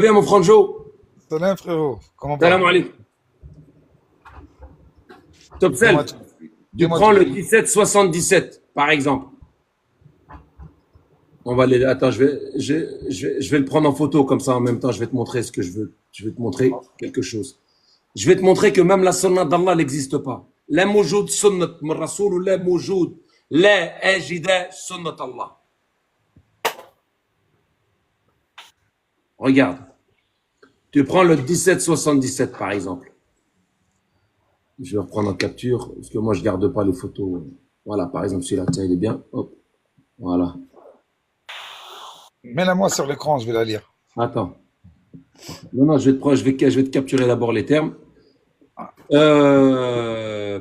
Bien, mon Franjo. Salam frérot, comment Salam va? alaikum. Top Dis-moi self. tout. Tu Dis-moi prends tout. le 1777, par exemple. On va aller. Attends, je vais le prendre en photo comme ça en même temps. Je vais te montrer ce que je veux. Je vais te montrer quelque chose. Je vais te montrer que même la sunnah d'Allah n'existe pas. La moujoud sunnat min rasoul ou la moujoud la ajida sunnat Allah. Regarde. Tu prends le 1777, par exemple. Je vais reprendre en capture, parce que moi, je garde pas les photos. Voilà, par exemple, celui-là, tiens, il est bien. Hop, voilà. Mets-la moi sur l'écran, je vais la lire. Attends. Non, non, je vais te capturer d'abord les termes.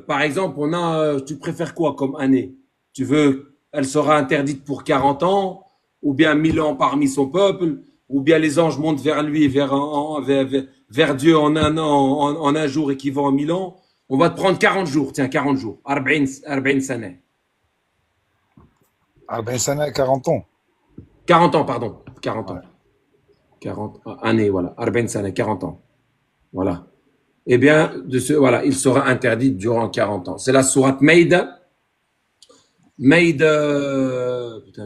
Par exemple, tu préfères quoi comme année? Tu veux, elle sera interdite pour 40 ans, ou bien 1000 ans parmi son peuple, ou bien les anges montent vers lui, vers Dieu en un jour équivalent à 1000 ans. On va te prendre 40 jours, tiens, 40 jours. 40 sana. 40 سنة 40 ans. 40 ans, pardon. 40 ans. Ouais. 40 années, voilà. 40 sana, 40 ans. Voilà. Eh bien, voilà, il sera interdit durant 40 ans. C'est la sourate Maïda. Maïda. Putain,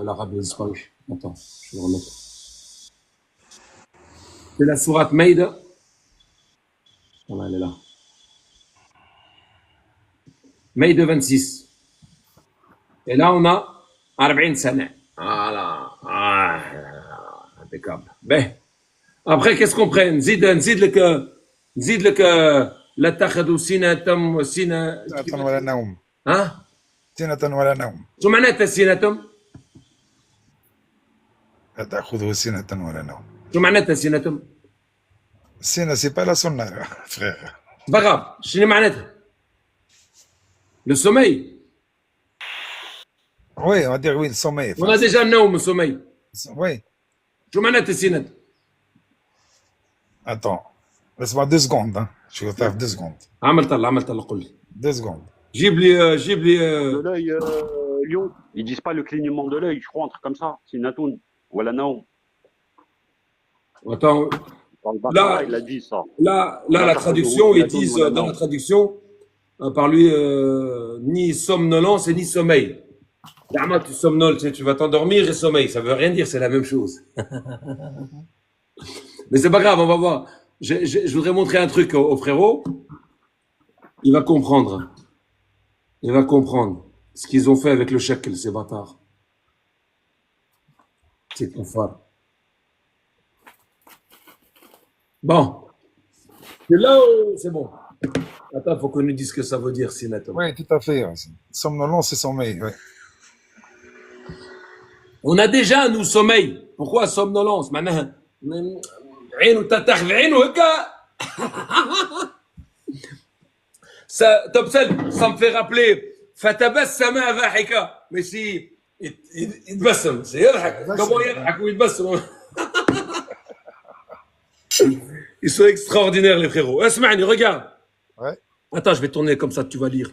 l'arabe est disparu. Attends, je vais le remettre. C'est la sourate Maïda. Voilà, elle est là. Maïda 26. Et là, on a 40 sana. Voilà. Ah, impeccable. Ben. Après, qu'est-ce qu'on prend نزيد لك لا تاخذوا سنة وسنة. سنة ولا نوم. ها؟ سنة ولا نوم. شو معناتها سنة؟ لا تأخذه سنة ولا نوم. شو معناتها سنة؟ سنة c'est pas la sunna, frère. C'est pas grave. شنو معناتها؟ Le sommeil. Oui, on va dire oui, le sommeil. On a déjà النوم le sommeil. Oui. شو معناتها سنة؟ Attends, laisse-moi 2 secondes. Hein. Je vais faire 2 secondes. عمل طلع قول لي. 2 secondes. جيب لي De l'œil, Lyon. Ils disent pas le clignement de l'œil, je crois, un truc comme ça. C'est Natoun. Voilà, non. Attends. Dans le Bakara, Là, il a dit ça. la traduction, ils disent dans la traduction, par lui, ni somnolence et ni sommeil. Dama, tu somnoles, tu vas t'endormir et sommeil. Ça veut rien dire, c'est la même chose. Mais c'est pas grave, on va voir. Je voudrais montrer un truc au frérot. Il va comprendre. Il va comprendre ce qu'ils ont fait avec le shekel, ces bâtards. C'est confort. Bon. C'est là où c'est bon. Attends, il faut qu'on nous dise ce que ça veut dire, Sinatom. Oui, tout à fait. Ouais. Somnolence, c'est sommeil. Ouais. On a déjà, nous, sommeil. Pourquoi somnolence? معناها عينه تتاخذ عينه هكا. Ça, Topsel, ça me fait rappeler فتبسم ضاحكا. Mais si يتبسم سيضحك. Comment يضحك ويتبسم? Ils sont extraordinaires, les frérots. Esmani, regarde. Ouais. Attends, je vais tourner comme ça, tu vas lire.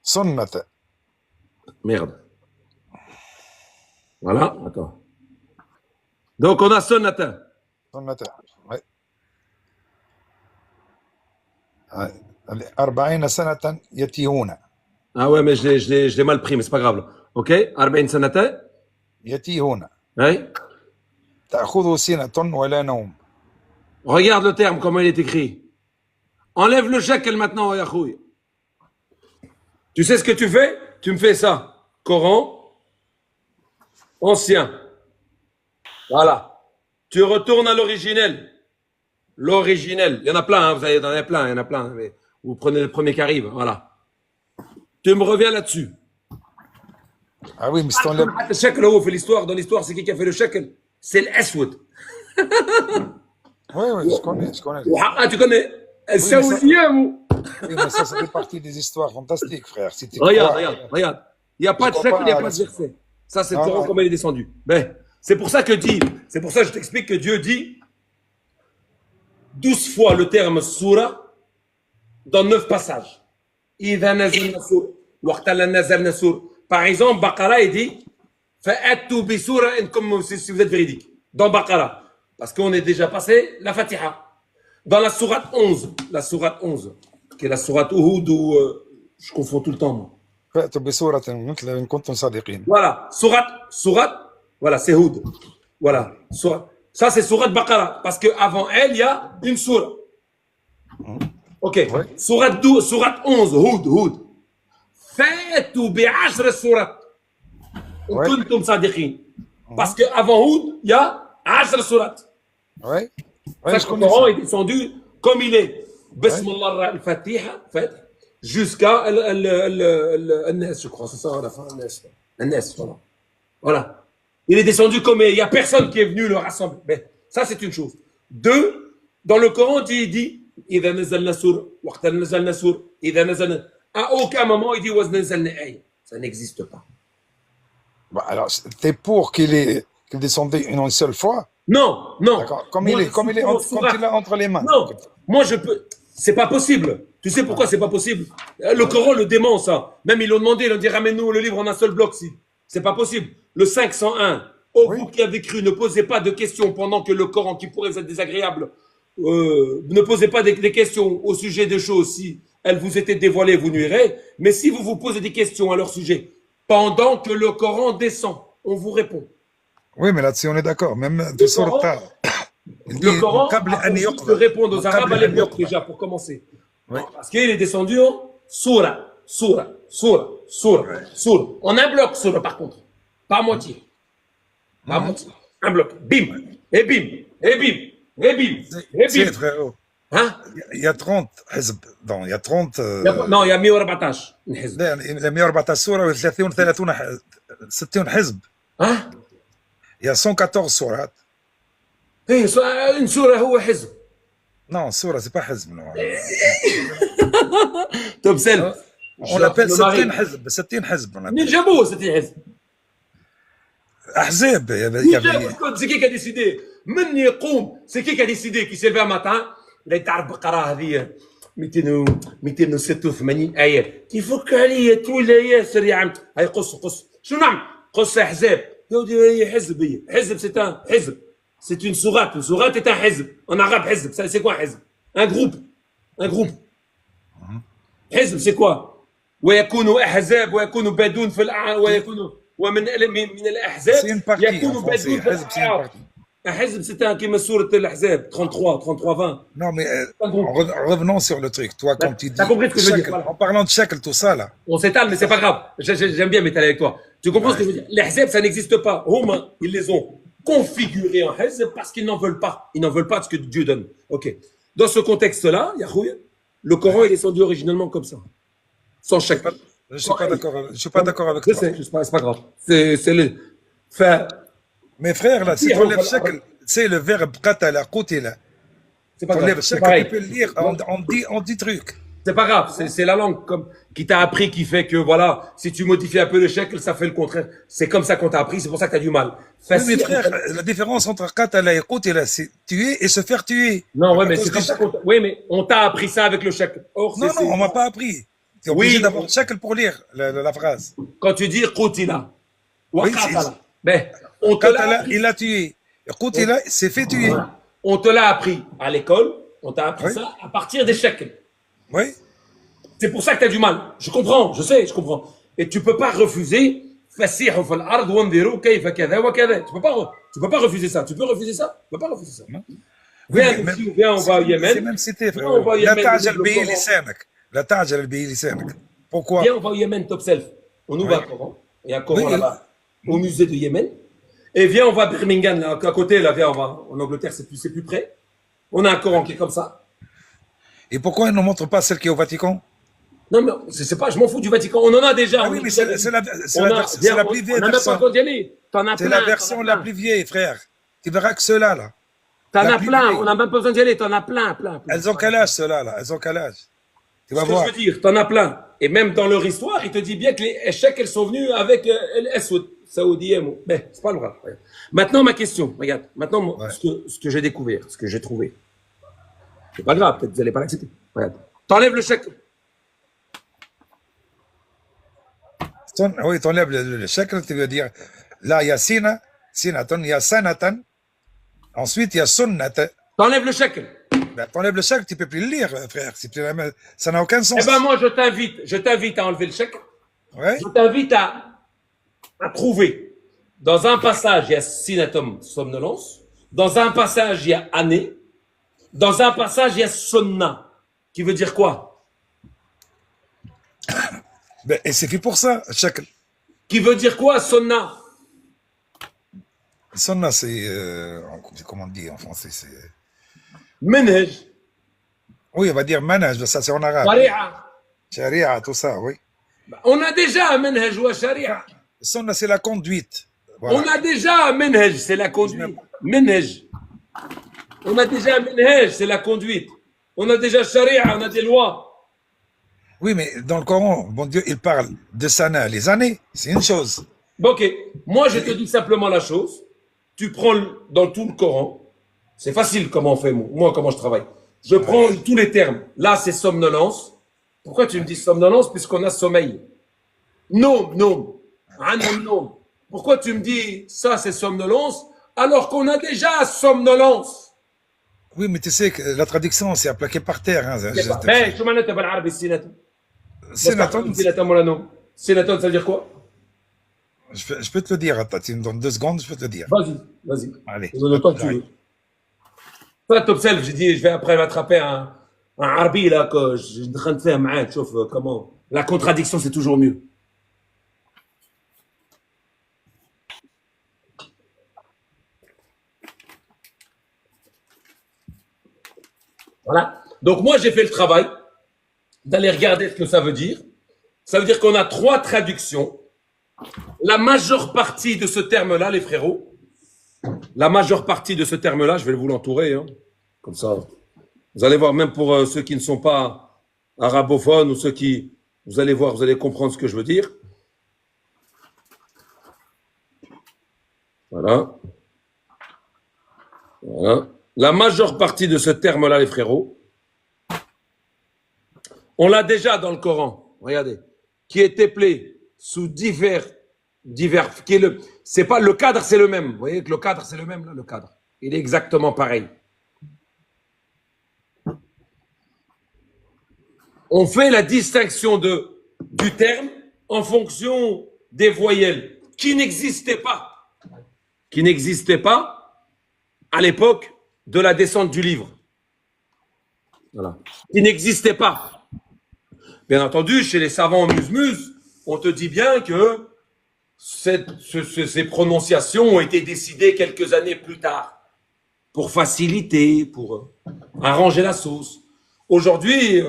Sunnata. Merde. Voilà, attends. Donc, on a Sonata. Sunnata. Ouais. Ouais. 40 سنة يتيهون. Ah ouais, mais je l'ai mal pris, mais c'est pas grave. Ok, 40 Sonata. يتيهون. Oui. تأخذه سنة ولا نوم. Regarde le terme, comment il est écrit. Enlève le shekel maintenant, Yahoui. Tu sais ce que tu fais? Tu me fais ça. Coran, ancien. Voilà. Tu retournes à l'originel. L'originel. Il y en a plein, hein, vous savez, il y en a plein, il y en a plein. Mais vous prenez le premier qui arrive, voilà. Tu me reviens là-dessus. Ah oui, mais c'est enlève. Le shekel, fait l'histoire. Dans l'histoire, c'est qui a fait le shekel? C'est l'Aswad. Oui, oui, je connais, je connais. Ah, tu connais? Oui, Saoudien, ou? Oui, mais ça fait partie des histoires fantastiques, frère. Si tu Regarde, crois, regarde. Il n'y a pas de shekel, il n'y a pas de verset. Ça, c'est le Coran, comment il est descendu. Mais c'est pour ça que je t'explique que Dieu dit 12 fois le terme soura dans 9 passages. Par exemple, Baqara, il dit فأتوا بسورة إنكم si vous êtes véridique. Dans Baqara. Parce qu'on est déjà passé la Fatiha. Dans la sourate 11, qui est la sourate Uhud où je confonds tout le temps. Moi. فأتوا بسورة مثل إن كنتم صادقين. Voilà, sourate, voilà, c'est Hud. Voilà, sourate. Ça c'est sourate Baqara. Parce qu'avant elle, il y a une sourate. Ok, Ouais. sourate 11, Hud. فأتوا ب10 sourates. إن Ouais. كنتم صادقين. Parce qu'avant Hud, il y a 10 sourates. Ouais. Ça, Ouais, je le connais Coran ça. est descendu comme il est. Bismillah al-Fatiha, jusqu'à Al-Nas, je crois, c'est ça, à la fin, Al-Nas, voilà. Voilà. Il est descendu comme il n'y a personne qui est venu le rassembler. Mais ça, c'est une chose. Deux, dans le Coran, il dit, إذا نزلنا سورة, وقت نزلنا سورة, إذا نزلنا. À aucun moment, il dit, وَإِذْ نزلنا آية. Ça n'existe pas. Bah, alors, t'es pour qu'il descende une seule fois? Non. D'accord. Comme Moi, il est, comme il est, quand il a entre les mains. Non, moi je peux. C'est pas possible. Tu sais pourquoi c'est pas possible? Le Coran le dément ça. Même ils l'ont demandé, ils ont dit ramène-nous le livre en un seul bloc. Si. C'est pas possible. Le 501. Oh, Oui. vous qui avez cru, ne posez pas de questions pendant que le Coran, qui pourrait vous être désagréable, ne posez pas des questions au sujet de choses si elles vous étaient dévoilées, vous nuirez. Mais si vous vous posez des questions à leur sujet pendant que le Coran descend, on vous répond. Oui, mais là-dessus, on est d'accord. Même de Coran- Surah. Il dit, Le Coran قبل a أن pour but يقرأ. de répondre aux Arabes à قبل أن l'époque يقرأ. déjà, pour commencer. Oui. Parce qu'il est descendu en Soura. En un bloc, Soura, par contre. Pas à moitié. Pas à moitié. Un bloc. Bim. Et bim. Et bim. Et bim. Et C'est bim. frérot. Hein? Il y a 30 حزب. Non, il y a 30. Non, il y a 114. الحزب. لا، ال 114 سورة و 30 60 حزب. Hein? Il y a 114 سورات. إيه une Soura هو حزب. Non, سورة c'est pas حزب. Non. T'observes. On l'appelle 60 حزب. 60 حزب. on منين l'appelle. جابوه c'était حزب؟ أحزاب. Il y avait. C'est qui a décidé من يقوم c'est qui a décidé qui s'est levé un matin لا تعرف بقرة هذه 286 آية تفك عليا تولى ياسر يا عم هاي قص شو نعمل قص أحزاب يا ودي هي حزب هي حزب c'est un حزب c'est une sourate est un حزب en arabe حزب c'est quoi حزب un groupe حزب c'est quoi ويكون أحزاب ويكون بدون في ويكون ومن الأحزاب C'est une partie. يكون En français. بدون في حزب c'est une الأعراف partie. حزب c'était كيما سورة الأحزاب 33 20 Non, mais Un groupe. revenons sur le truc. Toi, quand tu dis. T'as compris ce que je veux dire, shakl, voilà. En parlant de shakl, tout ça, là. on s'étale mais c'est pas grave j'aime bien m'étaler avec toi tu comprends ce que je veux dire les Hizb ça n'existe pas Huma ils les ont configurés en Hizb parce qu'ils n'en veulent pas de ce que Dieu donne ok dans ce contexte là Yahouya le Coran est descendu originellement comme ça sans chaque Je suis pas d'accord. Je suis pas d'accord avec je toi. sais c'est pas grave c'est le enfin Mais frère, là, si Si, tu enlèves on va- shakl, c'est le verbe qatala, qutila. c'est pas Tu grave enlèves c'est shakl, pareil tu peux le lire en 10 trucs. c'est pas grave c'est la langue comme qui t'a appris qui fait que voilà si tu modifies un peu le shekel ça fait le contraire c'est comme ça qu'on t'a appris c'est pour ça que t'as du mal Oui, mais Facile. frère, la différence entre qatala et qutila, c'est tuer et se faire tuer. Non, ouais, mais À cause c'est comme du ça oui, mais on t'a appris ça avec le chèque. Or, Non, non, on m'a pas appris. Tu es obligé Oui. d'avoir shakl pour lire la phrase. Quand tu dis qutila, wa Oui, qatala, ben, on te l'a Qatala, appris. il a tué. Et qutila, c'est fait tuer. On te l'a appris à l'école, on t'a appris Oui. ça à partir des chèques. Oui. C'est pour ça que tu as du mal. Je comprends, je sais, je comprends. Et tu peux pas refuser فسيحوا في الارض وانظروا كيف كذا وكذا. Tu peux pas refuser ça. Tu peux refuser ça? Tu peux pas refuser ça. Viens, on va au Yémen. C'est même cité, frère. On va au لا Yémen. تعجل به لسانك. لا تعجل به لسانك. Pourquoi? Viens, on va au Yémen, top self. On ouvre un Coran. Il y a un Coran Oui. là-bas, au musée de Yémen. Et viens, on va à Birmingham, là, à côté, là, viens, on va. En Angleterre, c'est plus près. On a un Coran qui est comme ça. Et pourquoi ils ne montrent pas celle qui est au Vatican? Non, mais c'est pas, je m'en fous du Vatican. On en a déjà. Ah on oui, est mais déjà- c'est la Viens, plus vieille on n'a même pas version. besoin d'y aller. T'en as C'est plein. la version la plus vieille, frère. Tu verras que ceux-là, là. T'en la as plus plein. vieille. On n'a même pas besoin d'y aller. T'en as plein. Elles ont quel âge, ceux-là, là? Elles ont quel âge? Tu vas Ce que voir. je veux dire, t'en as plein. Et même dans leur histoire, il te dit bien que les échecs, elles sont venues avec l'Essoud, Saoudien. Mais c'est pas le grave. Regarde. Maintenant, ma question, regarde. Maintenant, Ouais. ce que j'ai découvert, ce que j'ai trouvé. C'est pas grave, peut-être que vous n'allez pas l'accepter. Regarde. T'enlèves le chèque. Oui, t'enlèves le chèque, tu veux dire Là, il y a sina, sinaton, il y a sanatan. Ensuite, il y a sunnat. T'enlèves le shekel. Ben, t'enlèves le shekel, tu peux plus le lire, frère. C'est plus la même- Ça n'a aucun sens. Eh ben moi, je t'invite à enlever le shekel. Ouais. Je t'invite à trouver. Dans un passage, il y a sinatum, somnolence. Dans un passage, il y a année. Dans un passage, il y a sonna, qui veut dire quoi? Ben, et c'est fait pour ça, shekel. Qui veut dire quoi, sonna? Sunna, c'est, comment on dit en français, c'est, Menhej, oui, on va dire manage, ça c'est en arabe. sharia. Sharia, tout ça, oui. On a déjà un menhej ou un sharia. Sunna, c'est la conduite. On Voilà. a déjà un menhej, c'est la conduite. Menhej. On a déjà un menhej, c'est la conduite. On a déjà sharia, on a des lois. Oui, mais dans le Coran, bon Dieu, il parle de sana, les années, c'est une chose. Bon, ok, moi je te dis simplement la chose. Tu prends dans tout le Coran, c'est facile comment on fait, moi comment je travaille. Je prends tous les termes. Là, c'est somnolence. Pourquoi tu me dis somnolence? Puisqu'on a sommeil. Non, non. Non. Pourquoi tu me dis ça, c'est somnolence, alors qu'on a déjà somnolence? Oui, mais tu sais que la traduction, c'est à plaquer par terre. Hein. Hey, شو معناتها بالعربي السيناتون؟ Sénaton, سيناتون ولا نوم؟ سيناتون, ça veut dire quoi? je peux te le dire, attends, tu me donnes 2 secondes, je peux te le dire. Vas-y. Allez. Le temps que tu veux. Toi, t'observes, j'ai dit, je vais après m'attraper un harbi là que je suis en train de faire معاك, شوف comment. La contradiction, c'est toujours mieux. Voilà. Donc moi, j'ai fait le travail d'aller regarder ce que ça veut dire. Ça veut dire qu'on a 3 traductions. La majeure partie de ce terme-là, les frérots, la majeure partie de ce terme-là, je vais vous l'entourer, hein, comme ça. Vous allez voir, même pour ceux qui ne sont pas arabophones ou ceux qui, vous allez voir, vous allez comprendre ce que je veux dire. Voilà. Voilà. La majeure partie de ce terme-là, les frérots, on l'a déjà dans le Coran, regardez, qui est éplé sous divers, qui est c'est pas le cadre, c'est le même. Vous voyez que le cadre, c'est le même là, le cadre. Il est exactement pareil. On fait la distinction du terme en fonction des voyelles qui n'existaient pas à l'époque de la descente du livre. Voilà. Qui n'existaient pas. Bien entendu, chez les savants muse-muse, on te dit bien que ces prononciations ont été décidées quelques années plus tard pour faciliter, pour arranger la sauce. Aujourd'hui,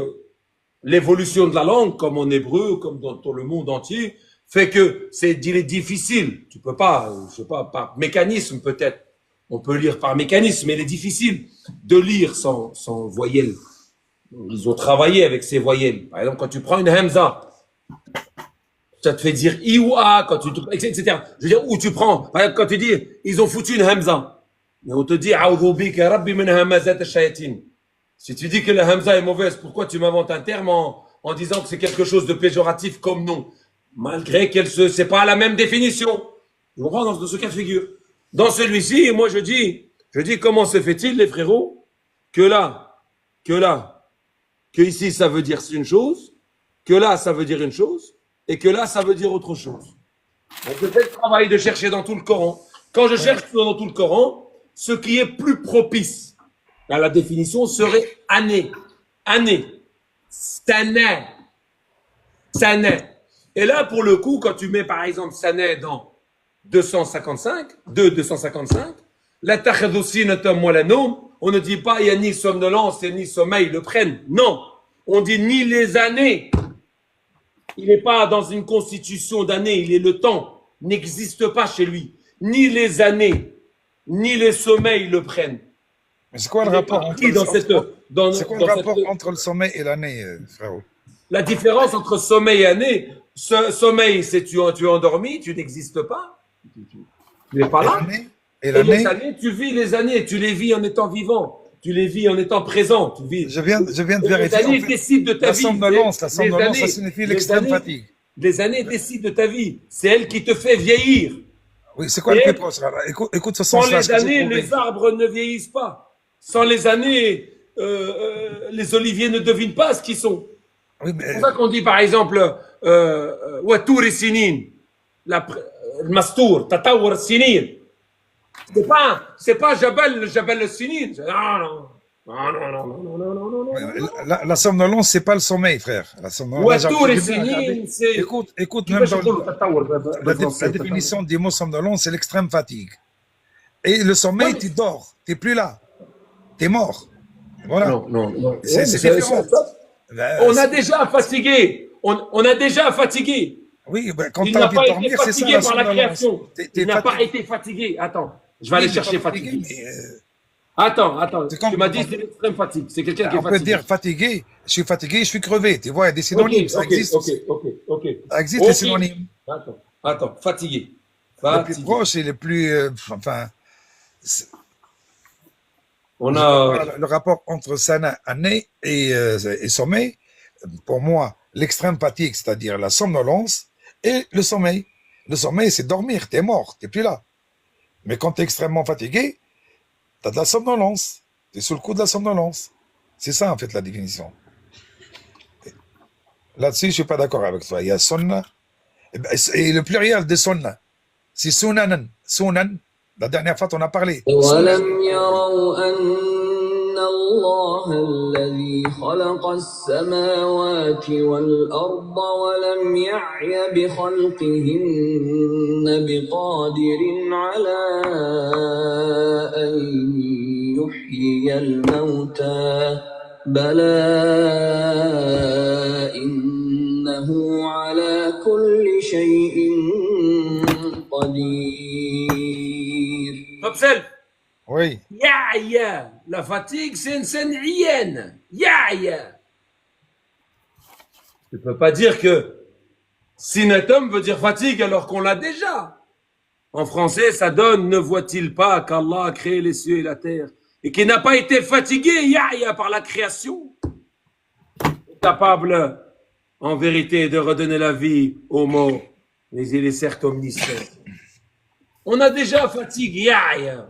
l'évolution de la langue, comme en hébreu, comme dans le monde entier, fait que il est difficile. Tu peux pas, je sais pas, par mécanisme peut-être. On peut lire par mécanisme, mais il est difficile de lire sans voyelle. Ils ont travaillé avec ces voyelles. Par exemple, quand tu prends une hamza, ça te fait dire i ou a, etc. Je veux dire, où tu prends, par exemple, quand tu dis, ils ont foutu une hamza, et on te dit, si tu dis que la hamza est mauvaise, pourquoi tu m'inventes un terme en disant que c'est quelque chose de péjoratif comme nom, malgré c'est pas la même définition. Tu comprends dans ce cas de figure. Dans celui-ci, moi je dis comment se fait-il, les frérots, que ici ça veut dire une chose, que là ça veut dire une chose, et que là ça veut dire autre chose. Donc je fais le travail de chercher dans tout le Coran. Quand je cherche dans tout le Coran, ce qui est plus propice à la définition serait année. Sana. Et là, pour le coup, quand tu mets par exemple sana dans 255, la takhadousinata moulanom, on ne dit pas il n'y a ni somnolence et ni sommeil le prennent. Non, on dit ni les années. Il n'est pas dans une constitution d'années, il est le temps, n'existe pas chez lui. Ni les années, ni les sommeils le prennent. Mais c'est quoi le rapport entre le sommeil et l'année, frérot? La différence entre sommeil et année, sommeil, c'est tu es endormi, tu n'existes pas. Tu n'es pas là. Et les années, tu vis les années, tu les vis en étant vivant, tu les vis en étant présent. Tu vis. Je viens de vérifier. Les années décident de ta vie. La somnolence, ça signifie l'extrême fatigue. Les années décident de ta vie. C'est elle qui te fait vieillir. Oui, c'est quoi le Et plus proche? Alors, écoute ce sans sens-là, ce les que j'ai années, trouvé. les arbres ne vieillissent pas. Sans les années, les oliviers ne devinent pas ce qu'ils sont. Oui, C'est pour mais ça qu'on dit par exemple Watour et Sinin, le Mastour, Tatawar Sinin. C'est pas Jabal le Sinin. Non, non. Non, non, non, non, non, non, non, non, non. la somnolence, c'est pas le sommeil, frère. La somnolence, là, Watour et j'ai bien regardé. Sinin, c'est. Écoute, Qui même va dans chercher le Tatawar la بالفرنسي définition du mot somnolence, c'est l'extrême fatigue. Et le sommeil, tu dors, tu plus là, tu es mort. Voilà. Non, non, non. C'est différent. On a déjà fatigué. On a déjà fatigué. Oui, ben, quand Il tu as n'a envie de pas été dormir, c'est ça fatigué la par la somnolence. création. Il n'a pas été fatigué. Attends, je vais aller chercher fatigué. Attends, tu m'as dit c'est l'extrême fatigue. C'est quelqu'un qui est On peut fatigué. dire fatigué, je suis fatigué, je suis crevé. Tu vois, il y a des synonymes, ça existe. Ok. Ça existe les synonymes. Attends, fatigué. Le plus proche et le plus. Enfin. On a. Le rapport entre sana, année et sommeil, pour moi, l'extrême fatigue, c'est-à-dire la somnolence, et le sommeil. Le sommeil, c'est dormir, t'es mort, t'es plus là. Mais quand t'es extrêmement fatigué, t'as de la somnolence. T'es sous le coup de la somnolence. C'est ça, en fait, la définition. Là-dessus, je suis pas d'accord avec toi. Il y a sunna, et le pluriel de sunna, c'est sunanan. Sunan, la dernière fois, on a parlé. ولم يروا أن الله الذي خلق السماوات والأرض ولم يعي بخلقهن بقادر على أن يحيي الموتى بلى إنه على كل شيء قدير. Observe. Oui. Ya'ya. La fatigue, c'est une scène hyène. Ya'ya. Tu ne peux pas dire que sinatum veut dire fatigue alors qu'on l'a déjà. En français, ça donne ne voit-il pas qu'Allah a créé les cieux et la terre et qu'il n'a pas été fatigué, Ya'ya, par la création, capable en vérité de redonner la vie aux morts, mais il est certes omniscient. On a déjà fatigue, Ya'ya.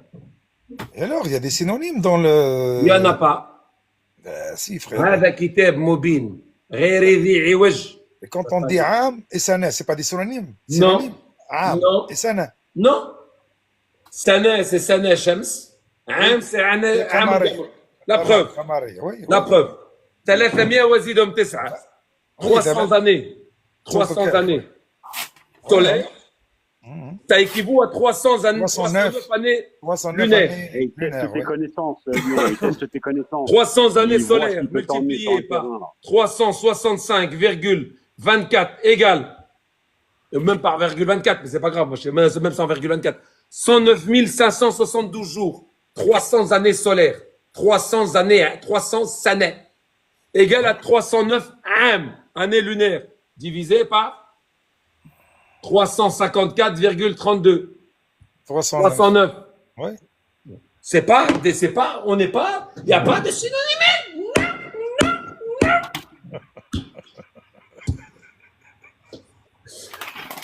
Et alors, il y a des synonymes dans le. Il n'y en a pas. Si, frère. هذا كتاب مبين غير ذي عوج. Et quand on dit am et sana, c'est pas des synonymes. Non. Synonymes. Am Non. et sana. Non. Sana, c'est Sana Shams. Am, c'est Am. La preuve. Oui. La preuve. 300 وزيدهم 9. 300 années. 300 années. Solaire. Ça équivaut à 300 années. 309 années 309 lunaires. années Et il teste tes connaissances, Lyon, il teste tes connaissances. 300 années Il voit solaires s'il peut t'emmener sur multipliées le par terrain, là. 365,24 égale, même par virgule 24, mais c'est pas grave, moi, même sans virgule 24, 109 572 jours, 300 années solaires, 300 années égale à 309 années lunaires, divisé par 354,32. 309. Oui. C'est pas, on n'est pas, il n'y a pas de synonyme.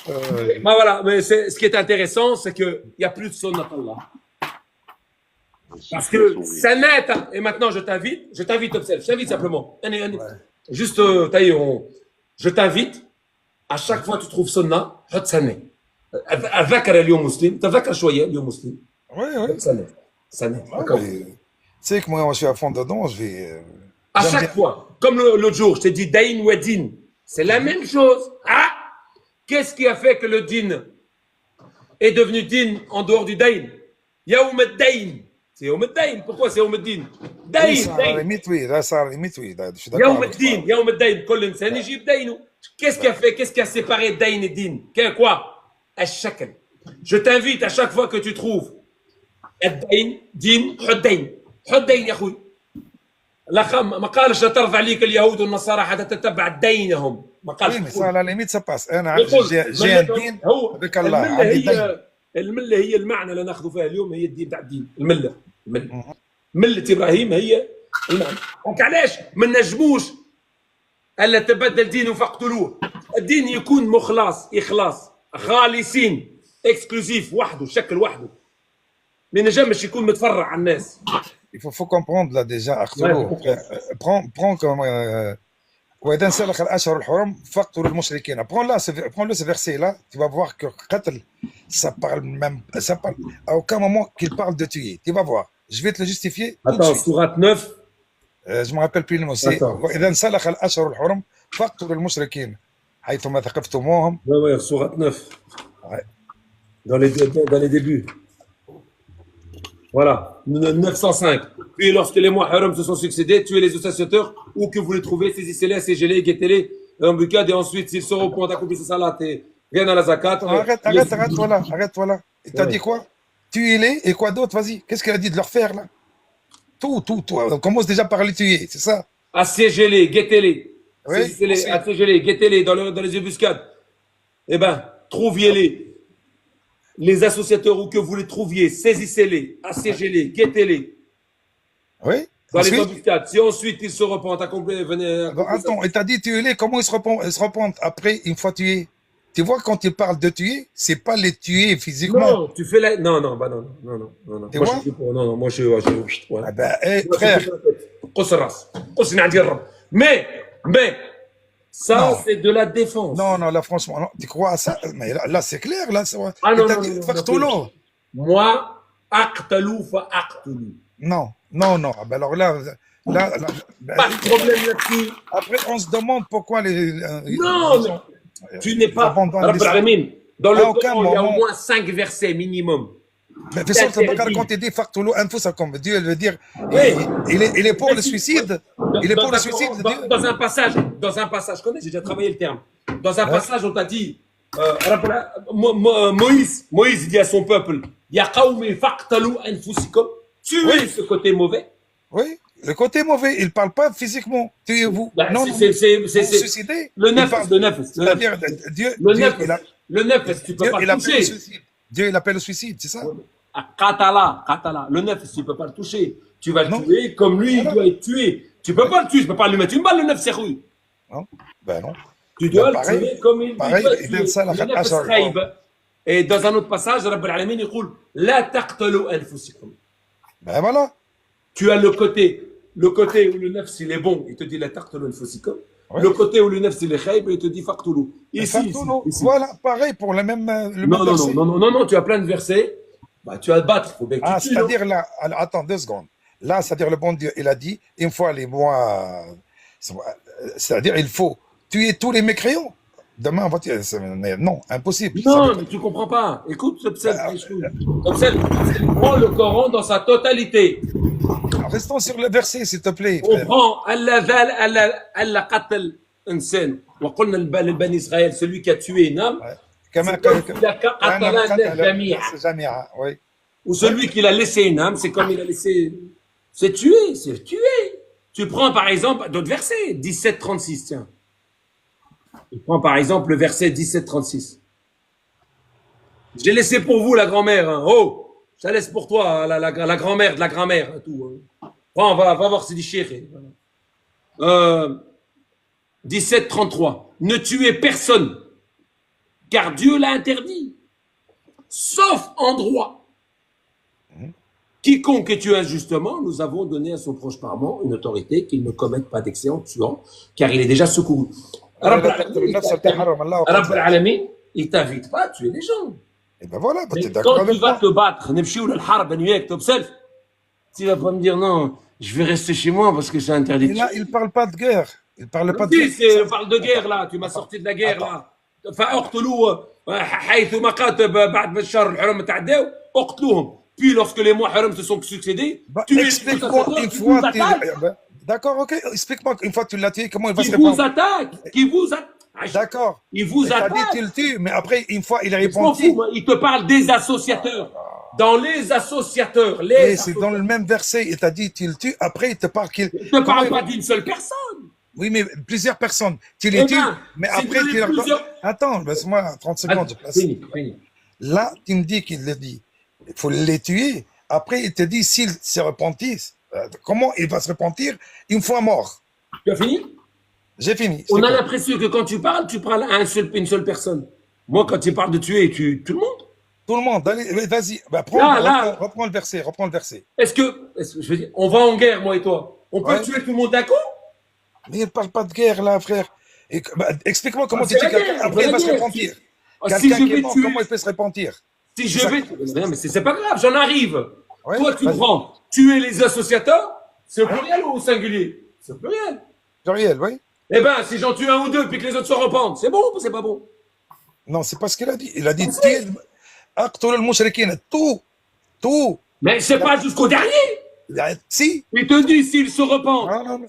Ben voilà, mais ce qui est intéressant, c'est qu'il n'y a plus de sunnat Allah. Parce que ça net, et maintenant je t'invite, observe, je t'invite simplement. Juste, je t'invite, à chaque fois que tu trouves sunnah, حط سنة. أتذكر اليوم مسلم، تذكر شوية اليوم مسلم. Oui. سنة. Tu sais que moi, je suis à fond dedans, je vais. À chaque fois, comme l'autre jour, je t'ai dit Dain ou Din. C'est la même chose. Ah! Qu'est-ce qui a fait que le Din est devenu Din en dehors du Dain? Yaoum Dain. C'est Yaoum Dain. Pourquoi c'est Yaoum Din? Dain. À la limite, oui. Là, ça, à la limite, oui. Je suis d'accord. Yaoum Dain. Kol insan yjib Dainu. Qu'est-ce qui a fait? Qu'est-ce qui a séparé Dain et Din? Quoi? Al-Shakl. Je t'invite à chaque fois que tu trouves الدين دين حدين حدين يا اخوي ما قالش ترضى عليك اليهود والنصارى حتى تتبع دينهم ما قالش Oui, mais ça, à la limite, ça passe. أنا يقول j'ai un دين avec Allah. الملة هي المعنى اللي ناخذه فيها اليوم هي الدين تاع الدين الملة ملة إبراهيم هي المعنى علاش ما نجموش ألا تبدل دينه فاقتلوه الدين يكون مخلص إخلاص خالصين اكسكلوزيف وحده شكل وحده ما نجمش يكون متفرع على الناس. faut comprendre là déjà, Arturo. Ouais. Prends comme. وإذا انسلخ الأشهر الحرم فاقتلوا المشركين. Prends-le ce verset là, tu vas voir que qatl, ça parle à aucun moment qu'il parle de tuer. Tu vas voir. Je vais te le justifier tout de Attends, suite. sourate 9. Je me rappelle plus le mot. C'est Attends. وإذا انسلخ الأشهر الحرم فاقتلوا المشركين حيثما ثقفتموهم. Ouais, sourate 9. Ouais. Dans les débuts. Voilà, 905. Puis lorsque les mois haram se sont succédés, tuez les associateurs, où que vous les trouvez, saisissez-les, assiégez-les, guettez-les, embuscade, et ensuite, s'ils sont au point d'accomplir sa salat et viennent à la zakat. Arrête, voilà. Il t'a dit quoi? Tuez-les et quoi d'autre? Vas-y. Qu'est-ce qu'il a dit de leur faire là? Tout. On commence déjà par les tuer, c'est ça? Assiégez-les, guettez-les. Oui, Saisissez-les, ensuite. assiégez-les, guettez-les dans les embuscades. Eh ben, trouviez-les. Les associateurs, où que vous les trouviez, saisissez-les, assiégez-les, guettez-les. Oui. Dans les Ensuite, embuscades. Si ensuite ils se repentent, venez. attends, il t'a dit tuez-les, comment ils se repentent après, une fois tués? Tu vois, quand il parle de tuer, c'est pas les tuer physiquement. Non, tu fais la. Non. Tu Moi, vois? je suis pour. Non, moi, je suis. Ouais. Ah ben, Moi, je frère, suis قص الراس. قص نعدي الرب. Mais, ça, Non. c'est de la défense. non, là, franchement, non, tu crois à ça? Mais là, c'est clair, là, Ah, il non, t'a non, dit, non, faqtulu. Moi, أقتلوا فأقتلوا. Non. Ah ben alors là, ben, Pas de problème là-dessus. après, on se demande pourquoi Non, mais tu n'es pas. abandonnent Rabb l'islam. al-Alamin, dans le À aucun Coran, il y a au moment. moins 5 versets minimum. Mais fais sorte de Interdit. quand il dit faqtulu anfusakum, Dieu veut dire, Oui. il est pour le suicide. Il est pour le suicide, Dieu. Dans un passage, je connais, j'ai déjà travaillé le terme. Dans un passage, on t'a dit, Moïse dit à son peuple, Ya qawmi faqtalu anfusikum, tuez Oui. ce côté mauvais. Oui, le côté mauvais, il parle pas physiquement. Tuez-vous. Bah, Non, c'est- vous suicidez. le Il neuf, parle- le neuf, C'est-à-dire, Dieu, le Dieu, neuf, il tu peux Dieu, pas il le appelle le toucher. suicide. Dieu, il appelle le suicide, c'est ça? Qatala, le neuf, tu peux pas le toucher. Tu vas le Non. tuer comme lui, il doit être tué. Tu peux pas le tuer, tu peux pas lui mettre une balle, le neuf, c'est rouille. Non? Ben non. Tu dois Ben, le pareil, tuer comme il pareil, doit il tuer. donne ça à la Le neuf, Ashar. c'est khaïb. Et dans un autre passage, Rabb al-Alamin, il dit La taqtalu anfusikum. Ben voilà. Tu as le côté où le neuf, il est bon, il te dit La taqtalu anfusikum. Ouais. Le côté où le neuf, il est khaïb, il te dit Faqtulu. Ici. Voilà, pareil pour le même verset. Non, tu as plein de versets. Bah, tu as à te battre, il faut bien que Ah, tu tues. non c'est-à-dire là, alors, attends 2 secondes. Là, c'est-à-dire le bon Dieu, il a dit, une fois les mois, c'est-à-dire il faut tuer tous les mécréants. Demain, on va tuer. Non, impossible. Non, mais tu comprends pas. Écoute, Obsel, prends le Coran dans sa totalité. Restons sur le verset, s'il te plaît. On prend Allah qatl insan. وقلنا لبني إسرائيل, celui qui a tué une âme, Oui. ou celui qui a laissé une âme, c'est comme il a laissé. C'est tué. Tu prends par exemple d'autres versets, 17-36, tiens. Tu prends par exemple le verset 17-36. J'ai laissé pour vous la grand-mère. Hein. Oh, je la laisse pour toi, la grand-mère de la grand-mère. Tout, hein. Prends, va voir, c'est du chéri. 17-33. Ne tuez personne, car Dieu l'a interdit, sauf en droit. Quiconque est tué injustement, nous avons donné à son proche parent une autorité qu'il ne commette pas d'excès en tuant, car il est déjà secouru. Rabb al-Alamin, il t'invite pas à tuer les gens. Et ben voilà, Mais t'es d'accord quand tu avec vas moi. te battre, tu vas pas me dire non, je vais rester chez moi parce que c'est interdit. Et là, il parle pas de guerre. Il parle pas de Si, guerre. on parle de guerre là, tu m'as sorti de la guerre là. فاقتلوا حيثما كاتب بعد ما الشهر الحرم تعداو اقتلوهم. Puis lorsque les mois haram se sont succédés, Bah, tuez explique-moi les une fois. attaquent, D'accord, ok. Explique-moi une fois que tu l'as tué, comment il va qui se vous répondre. attaquent, D'accord. Ils vous T'as dit attaquent. tu le tues, mais après, une fois, il a Je m'en répondu. fous, moi, il te parle des associateurs. Dans les associateurs, Et c'est dans le même verset, il t'a dit tu le tues, après, il te parle qu'il. Il ne te parle pas d'une seule personne. Oui, mais plusieurs personnes. Tu les Eh tues, ben, mais c'est après, dans tu les leur. plusieurs- Attends, laisse-moi 30 secondes. je place. Fini. Là, tu me dis qu'il le dit. Il faut les tuer. Après, il te dit s'ils se repentissent. Comment il va se repentir une fois mort? Tu as fini? J'ai fini. On C'est a quoi? l'impression que quand tu parles à une seule personne. Moi, quand tu parles de tuer, tu tues tout le monde. Tout le monde, allez, vas-y. Bah, Là, reprends le verset, reprends le verset. je veux dire, on va en guerre, moi et toi. On peut Ouais. tuer tout le monde d'un coup? Mais il ne parle pas de guerre, là, frère. Bah, explique-moi comment tu C'est dis la quelqu'un, guerre, après c'est il la va se guerre. repentir. Ah, si Quelqu'un je qui est vais mort, tuer, comment il peut se repentir? si je C'est ça. vais. Non, mais c'est pas grave, j'en arrive. Ouais, Toi, tu vas-y. prends tuer les associateurs, c'est au Ouais. pluriel ou au singulier? C'est au pluriel. Joriel, oui? Eh ben, si j'en tue un ou deux, puis que les autres se repentent, c'est bon ou c'est pas bon? Non, c'est pas ce qu'il a dit. Il a dit, Aqtul al-mushrikin, tout. Mais c'est pas jusqu'au dernier. Si. Il te dit s'ils se repentent. Non.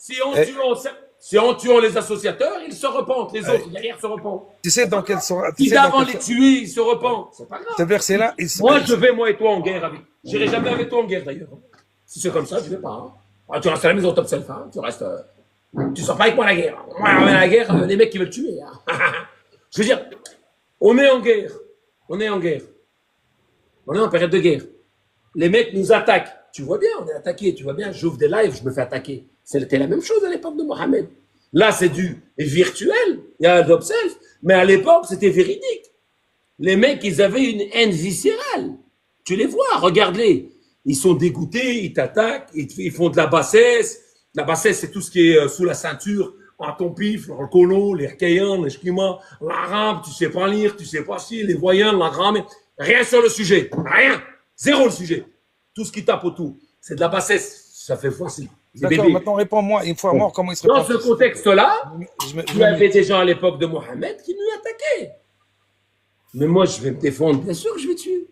Si en tuant les associateurs, ils se repentent. Les autres derrière se repentent. Tu sais dans quel sens. Si d'avant les tuer, ils se repentent. C'est pas grave. Ce verset-là, Moi et toi en guerre avec. J'irai jamais avec toi en guerre d'ailleurs. Si c'est comme ça, je vais pas. Hein. Ah, tu restes à la maison top self. Hein. Tu restes. Tu sors pas avec moi à la guerre. Moi, à la guerre, les mecs qui veulent tuer. Hein. Je veux dire, on est en guerre. On est en en période de guerre. Les mecs nous attaquent. Tu vois bien, on est attaqué. Tu vois bien, j'ouvre des lives, je me fais attaquer. C'était la même chose à l'époque de Mohamed. Là, c'est du virtuel. Il y a un top self. Mais à l'époque, c'était véridique. Les mecs, ils avaient une haine viscérale. Tu les vois, regarde-les. Ils sont dégoûtés, ils t'attaquent, ils font de la bassesse. La bassesse, c'est tout ce qui est sous la ceinture, en ton pif, le colon, les Rkayan, les Shkima, l'arabe, tu sais pas lire, tu sais pas si, les voyants, la grammaire. Rien sur le sujet. Rien. Zéro le sujet. Tout ce qui tape autour. C'est de la bassesse. Ça fait facile. D'accord, maintenant réponds-moi, une fois mort, comment il se Dans répand? ce contexte-là, il y avait des gens à l'époque de Mohamed qui nous attaquaient. Mais moi, je vais me défendre. Bien sûr que je vais tuer.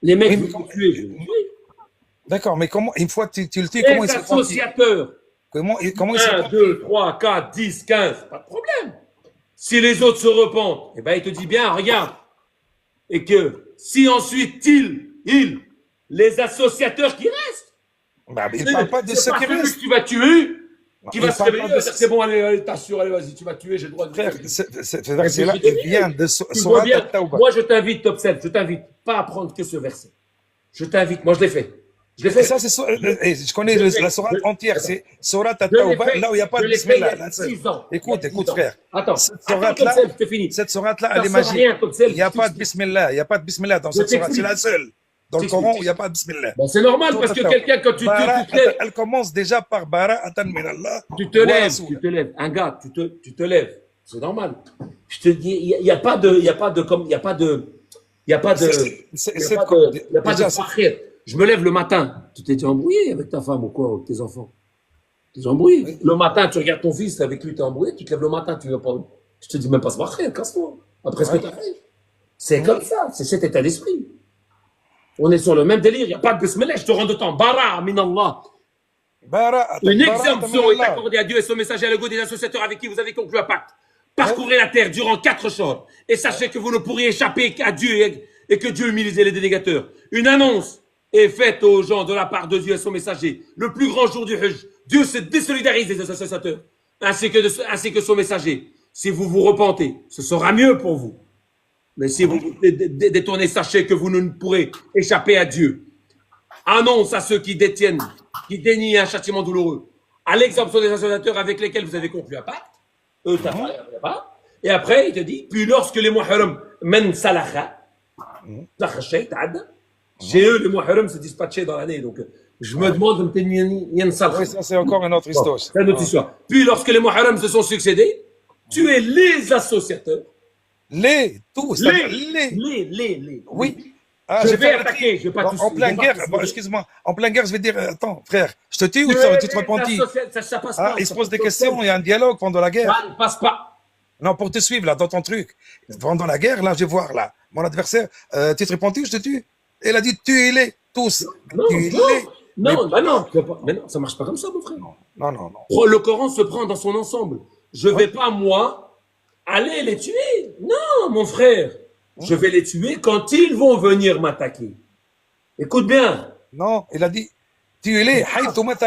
Les mecs Oui, qui vont tuer, je vais les tuer. D'accord, mais comment, une fois tu le tues, comment il Les se répand? associateurs, Comment il se 1, répand? 2, 3, 4, 10, 15, pas de problème. Si les autres se repentent, eh ben, il te dit bien, regarde. Et que si ensuite les associateurs qui restent, Bah, il ne parle pas de ce qui celui reste. que tu vas tuer, qui Il va se parle réveiller, pas de dire, c'est bon, allez, t'assures, allez, vas-y, tu vas tuer, j'ai le droit de Frère, tuer. ce verset-là, il vient de Tu vois Surat bien, al-Tawbah. moi je t'invite, Top 7, je t'invite pas à prendre que ce verset. Je t'invite, moi je l'ai fait. Je l'ai fait. Ça, c'est je connais la sourate entière, c'est Surat Je l'ai al-Tawbah, fait, là où il n'y a pas je de l'ai fait il y bismillah. a la seule. 6 ans. Écoute, Il y a 6 écoute, ans. frère. Attends, Cette Top sourate-là, 7, je te finis. cette sourate-là, elle est Ça sert à magique. rien, Top 7, Il n'y a je pas de t'explique. bismillah, il n'y a pas de bismillah dans Je cette sourate, c'est t'explique. la seule. Dans le Je Coran, t'explique. il n'y a pas de bismillah. Ben, c'est normal parce que quelqu'un, quand tu te lèves, Elle commence déjà par Bara'atan min Allah. tu te lèves, un gars, tu te lèves, c'est normal. Je te dis, il n'y a pas de, il y a pas de, comme, il y a pas de, il y a pas de, il y a pas de frachir. Je me lève le matin. Tu t'es embrouillé avec ta femme ou quoi, ou tes enfants? Tu t'es embrouillé. Oui. Le matin, tu regardes ton fils, avec lui, tu es embrouillé. Tu te lèves le matin, tu veux pas, tu te dis même pas se marcher, casse-toi. Après ce que tu as fait. C'est comme ça, c'est cet état d'esprit. On est sur le même délire, il n'y a pas de bismillah, je te rends de temps. Bara min Allah. Une exemption est accordée à Dieu et son messager à l'ego des associateurs avec qui vous avez conclu un pacte. Parcourez la terre durant 4 jours et sachez que vous ne pourrez échapper qu'à Dieu et que Dieu humilie les dénégateurs. Une annonce est faite aux gens de la part de Dieu et son messager. Le plus grand jour du Hajj, Dieu se désolidarise des associateurs ainsi que son messager. Si vous vous repentez, ce sera mieux pour vous. Mais si vous vous détournez, sachez que vous ne pourrez échapper à Dieu. Annonce à ceux qui détiennent, qui dénient un châtiment douloureux, à l'exemption des associateurs avec lesquels vous avez conclu un pacte. Eux, t'as pas. Et après, il te dit, puis lorsque les muharram men salaha, chez eux, les muharram se dispatchaient dans l'année. Donc, je me demande, Oui, ça, c'est encore une autre histoire. c'est une autre histoire. Puis lorsque les muharram se sont succédés, tuez les associateurs. Tous. Les. Oui. Je vais attaquer, je vais pas tous. En pleine guerre, excuse-moi, en pleine guerre, je vais dire, attends, frère, je te tue ou tu te repentis? Ça passe pas. Il se pose des questions, il y a un dialogue pendant la guerre. Ça ne passe pas. Non, pour te suivre, là, dans ton truc. Pendant la guerre, là, je vais voir, là, mon adversaire, tu te repentis ou je te tue? Elle a dit, tuez-les, tous. Tuez-les. Non, mais non, ça marche pas comme ça, mon frère. Non. Le Coran se prend dans son ensemble. Je vais pas, moi, aller les tuer. Non, mon frère. Je vais les tuer quand ils vont venir m'attaquer. Écoute bien. Non, il a dit, tuez-les.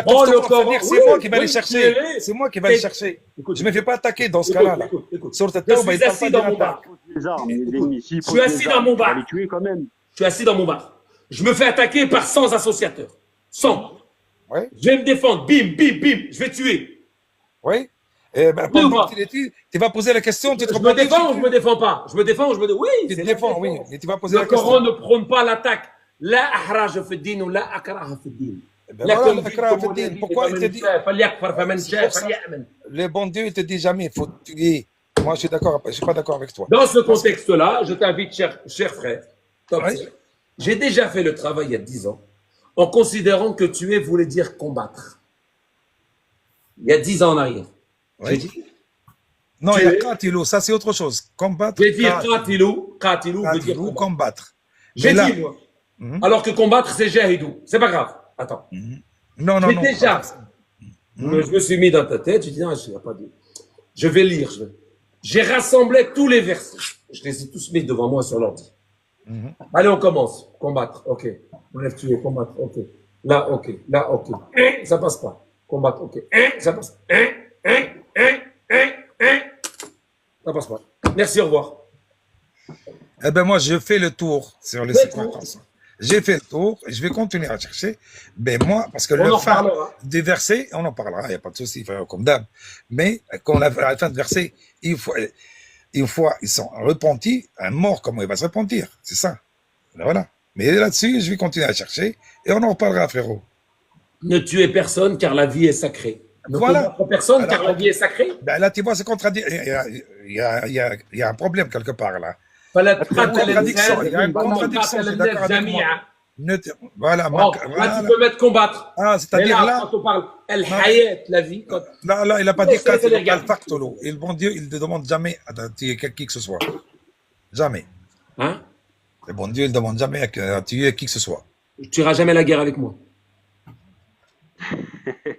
Oh, le Coran, C'est moi qui vais les tuez-les. chercher. C'est moi qui vais les chercher. Écoute, Je me fais pas attaquer dans ce cas-là. écoute. Sur ta Je tauba, il suis parle assis pas dans d'une mon bar. attaque. Les armes, les ennemis, s'ils Je suis posent assis des dans armes, mon on va bar. les tuer quand même. Je suis assis dans mon bar. Je me fais attaquer par 100 associateurs. 100. Oui, Je vais me défendre. Bim. Je vais tuer. oui. Et ben, Oui ou pendant pas? qu'il était, tu vas poser la question, tu te Je me rebondis défends ou dessus. je me défends pas? Je me défends ou je me défends? Oui, Tu te c'est la défends, oui, question. mais tu vas poser Le la Coran question. ne prône pas l'attaque. La ahraj fi din ou la akraha fi din. Eh ben Il y a voilà, comme la dit, krah comme fi on a din. dit, Pourquoi il te dit? C'est pour ça. Le bon Dieu, il te dit jamais, il faut tuer. Moi, je suis d'accord, je suis pas d'accord avec toi. Dans ce Parce que, contexte-là, je t'invite, cher frère, top oui, self. J'ai déjà fait le travail il y a 10 ans en considérant que tuer voulait dire combattre. Il y a 10 ans en arrière. J'ai oui. dit Non, il y a tuer. Qatilou, ça c'est autre chose. Combattre, J'ai dit qatilou veut dire Qatilou, combattre. combattre. J'ai Mais là, dit moi. Alors que combattre, c'est jahidou. C'est pas grave. Attends. non, non, J'ai non. déjà. Je me suis mis dans ta tête. Je dis, non, il y a pas de. Je vais lire. J'ai rassemblé tous les versets. Je les ai tous mis devant moi sur l'ordi. Allez, on commence. Combattre. OK. Bref, tuer, combattre. OK. Là, OK. Là, OK. Ça passe pas. Combattre. OK. Ça passe. Ça passe pas. Merci, au revoir. Eh ben moi, je fais le tour sur les Fais le circonstances. J'ai fait le tour et je vais continuer à chercher. Ben moi, parce que On le en fin reparlera. des versets, on en parlera, il n'y a pas de souci, frère, comme d'hab. Mais quand on a à la fin de verset, une fois ils sont repentis, un mort, comment il va se repentir? C'est ça. Voilà. Mais là-dessus, je vais continuer à chercher et on en reparlera, frérot. Ne tuez personne car la vie est sacrée. Ne Voilà. combattre personne car Alors, la vie est sacrée. Ben là, tu vois, c'est contradit. Il y a un problème quelque part là. فلا Il y a une تقاتل contradiction, il y a une الناس contradiction, قاتل c'est الناس d'accord avec moi. جميعا. Voilà, Bon, là, tu peux mettre combattre. Ah, Mais c'est-à-dire là, là, quand on parle El Hayat, la vie, quand... là, il n'a pas Non, dit c'est les qu'il gars. le factolo. Et le bon Dieu, il ne demande jamais à tuer qui que ce soit. Jamais. Hein? Le bon Dieu, il ne demande jamais à tuer qui que ce soit. Tu n'iras jamais la guerre avec moi.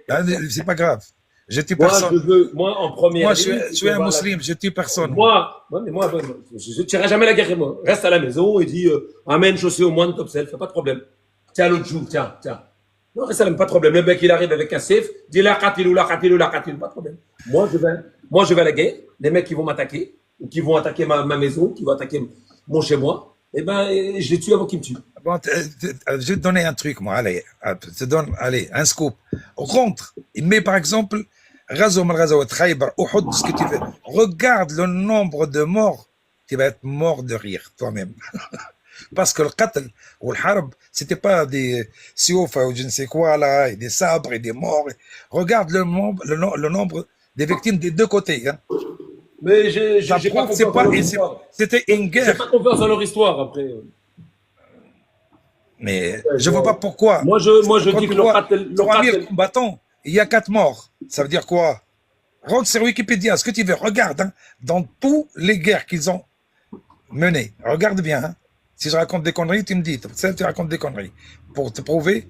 Là, c'est pas grave. Je tue Moi, personne. moi, en première Moi, ligne, je suis un musulman, je tue personne. Moi, je ne tirerai jamais la guerre avec moi. Reste à la maison et dis Amen, chaussée au moins de top self, pas de problème. Tiens, l'autre jour, tiens. Non, reste à la maison, pas de problème. Le mec, il arrive avec un safe, dis la qatilou, pas de problème. Moi, je vais à la guerre. Les mecs qui vont m'attaquer, ou qui vont attaquer ma maison, qui vont attaquer mon chez moi, eh ben, je les tue avant qu'ils me tuent. Bon, je vais te donner un truc, moi. Allez, je te donne, un scoop. Au contre, il met par exemple, Ghazwa mal Ghazawat, Khaybar, Uhud, ce que tu veux. Regarde le nombre de morts. Tu vas être mort de rire, toi-même. Parce que le qatl ou le harb, c'était pas des siouf ou je ne sais quoi, là, et des sabres et des morts. Regarde le nombre des victimes des deux côtés. Hein. Mais j'ai Ça pas prouve que confiance en leur c'est histoire. pas, c'était une J'ai guerre. pas confiance en leur histoire, après. Mais je vois pas pourquoi. Moi, je Quand dis tu que le vois qatil... 3000 combattants, il y a 4 morts. Ça veut dire quoi? Rentre sur Wikipédia, ce que tu veux. Regarde, hein, dans toutes les guerres qu'ils ont menées. Regarde bien. Hein. Si je raconte des conneries, tu me dis. Tu racontes des conneries. Pour te prouver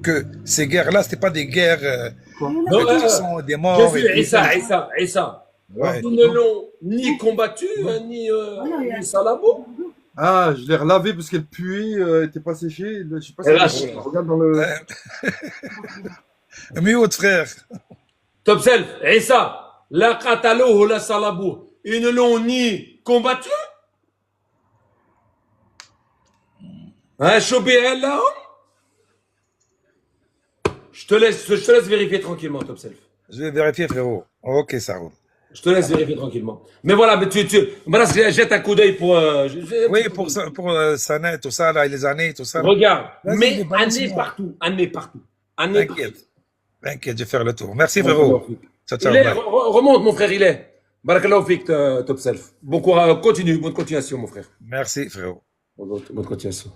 que ces guerres-là, c'était pas des guerres avec du sang, des morts. Jésus, Issa. Ouais. Ils ne l'ont ni combattu, ni salabo. Ah, je l'ai relavé parce qu'elle puait, elle n'était pas séchée. Je sais pas Et là, si regarde dans le. Mieux, autre frère. Top self, Issa, la qatalouhu, la salabou. Ils ne l'ont ni combattu. Hein, Choubéel, là? Je te laisse vérifier tranquillement, Top self. Je vais vérifier, frérot. Ok, ça roule. Je te laisse vérifier tranquillement. Mais voilà, mais voilà, jette un coup d'œil pour. Oui, pour Sana, tout ça, là, et les années, tout ça. Regarde, Vas-y, mais mais balance-moi. année partout. T'inquiète, je vais faire le tour. Merci, frérot. Ciao, ciao. Il est, bye. remonte, mon frère, il est. Barakallahu fik, Top Self. Bon courage, continue, bonne continuation, mon frère. Merci, frérot. Bonne continuation.